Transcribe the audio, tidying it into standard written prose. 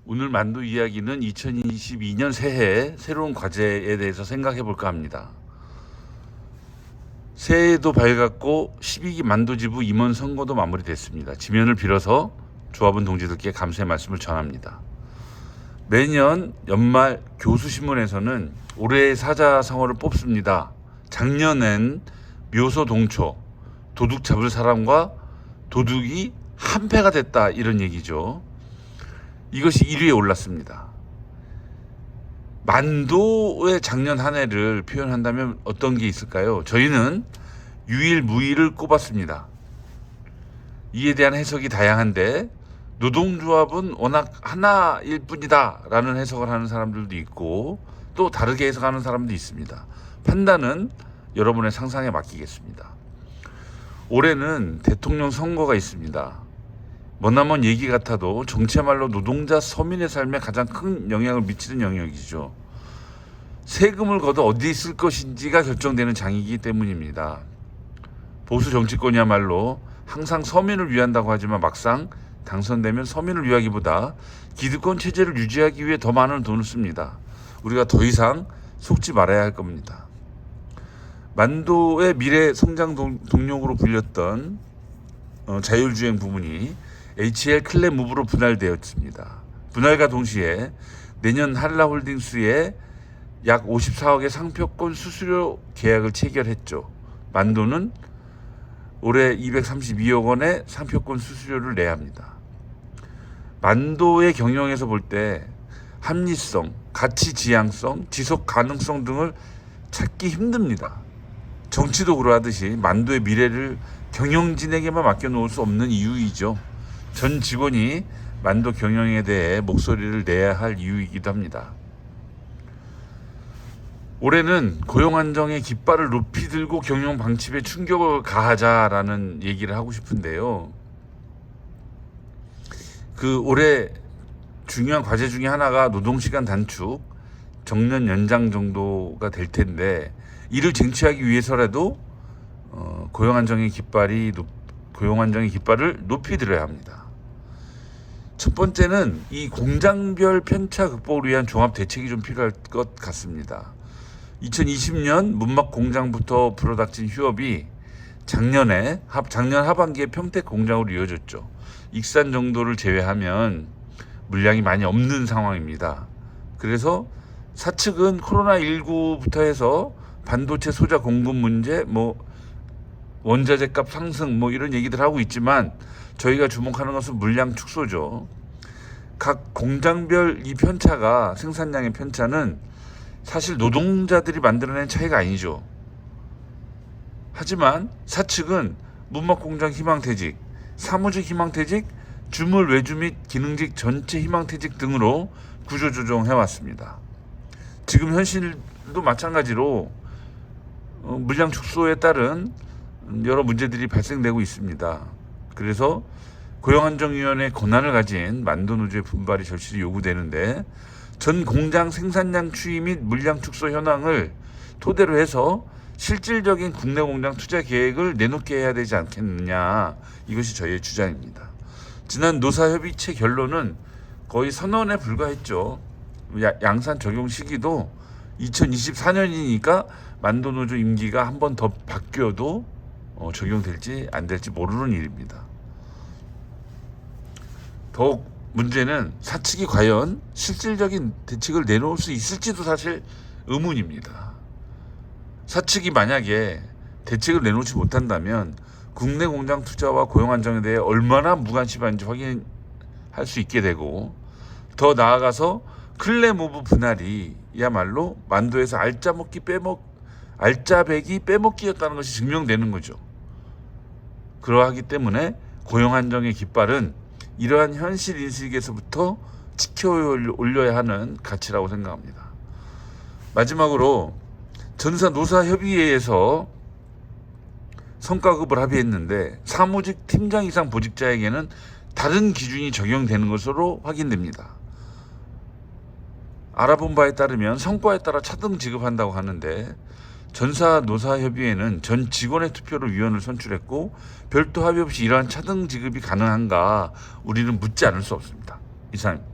오늘 만두 이야기는 2022년 새해 새로운 과제에 대해서 생각해 볼까 합니다. 새해도 밝았고 12기 만두지부 임원 선거도 마무리됐습니다. 지면을 빌어서 조합원 동지들께 감사의 말씀을 전합니다. 매년 연말 교수신문에서는 올해의 사자성어를 뽑습니다. 작년엔 묘소 동초, 도둑 잡을 사람과 도둑이 한패가 됐다, 이런 얘기죠. 이것이 1위에 올랐습니다. 만도의 작년 한 해를 표현한다면 어떤 게 있을까요? 저희는 유일무이를 꼽았습니다. 이에 대한 해석이 다양한데 노동조합은 워낙 하나일 뿐이다 라는 해석을 하는 사람들도 있고 또 다르게 해석하는 사람도 있습니다. 판단은 여러분의 상상에 맡기겠습니다. 올해는 대통령 선거가 있습니다. 머나먼 얘기 같아도 정치야말로 노동자 서민의 삶에 가장 큰 영향을 미치는 영역이죠. 세금을 걷어 어디에 쓸 것인지가 결정되는 장이기 때문입니다. 보수 정치권이야말로 항상 서민을 위한다고 하지만 막상 당선되면 서민을 위하기보다 기득권 체제를 유지하기 위해 더 많은 돈을 씁니다. 우리가 더 이상 속지 말아야 할 겁니다. 만도의 미래 성장 동력으로 불렸던 자율주행 부문이 HL 클레무브로 분할되었습니다. 분할과 동시에 내년 한라홀딩스에 약 54억의 상표권 수수료 계약을 체결했죠. 만도는 올해 232억 원의 상표권 수수료를 내야 합니다. 만도의 경영에서 볼 때 합리성, 가치 지향성, 지속 가능성 등을 찾기 힘듭니다. 정치도 그러하듯이 만도의 미래를 경영진에게만 맡겨놓을 수 없는 이유이죠. 전 직원이 만도 경영에 대해 목소리를 내야 할 이유이기도 합니다. 올해는 고용 안정의 깃발을 높이 들고 경영 방침에 충격을 가하자라는 얘기를 하고 싶은데요. 올해 중요한 과제 중에 하나가 노동시간 단축, 정년 연장 정도가 될 텐데 이를 쟁취하기 위해서라도 고용 안정의 깃발을 높이 들어야 합니다. 첫 번째는 이 공장별 편차 극복을 위한 종합 대책이 좀 필요할 것 같습니다. 2020년 문막 공장부터 불어닥친 휴업이 작년 하반기에 평택 공장으로 이어졌죠. 익산 정도를 제외하면 물량이 많이 없는 상황입니다. 그래서 사측은 코로나19부터 해서 반도체 소자 공급 문제, 원자재 값 상승 이런 얘기들 하고 있지만 저희가 주목하는 것은 물량 축소죠. 각 공장별 이 편차가, 생산량의 편차는 사실 노동자들이 만들어낸 차이가 아니죠. 하지만 사측은 문막공장 희망퇴직, 사무직 희망퇴직, 주물 외주 및 기능직 전체 희망퇴직 등으로 구조조정해왔습니다. 지금 현실도 마찬가지로 물량 축소에 따른 여러 문제들이 발생되고 있습니다. 그래서 고용안정위원회 권한을 가진 만도노조의 분발이 절실히 요구되는데 전 공장 생산량 추이 및 물량 축소 현황을 토대로 해서 실질적인 국내 공장 투자 계획을 내놓게 해야 되지 않겠느냐, 이것이 저희의 주장입니다. 지난 노사협의체 결론은 거의 선언에 불과했죠. 양산 적용 시기도 2024년이니까 만도노조 임기가 한 번 더 바뀌어도 적용될지 안 될지 모르는 일입니다. 더욱 문제는 사측이 과연 실질적인 대책을 내놓을 수 있을지도 사실 의문입니다. 사측이 만약에 대책을 내놓지 못한다면 국내 공장 투자와 고용 안정에 대해 얼마나 무관심한지 확인할 수 있게 되고, 더 나아가서 클레무브 분할이야말로 만도에서 알짜배기 빼먹기였다는 것이 증명되는 거죠. 그러하기 때문에 고용 안정의 깃발은 이러한 현실 인식에서부터 지켜 올려야 하는 가치라고 생각합니다. 마지막으로 전사 노사협의회에서 성과급을 합의했는데 사무직 팀장 이상 보직자에게는 다른 기준이 적용되는 것으로 확인됩니다. 알아본 바에 따르면 성과에 따라 차등 지급한다고 하는데 전사 노사협의회는 전 직원의 투표로 위원을 선출했고 별도 합의 없이 이러한 차등 지급이 가능한가 우리는 묻지 않을 수 없습니다. 이상입니다.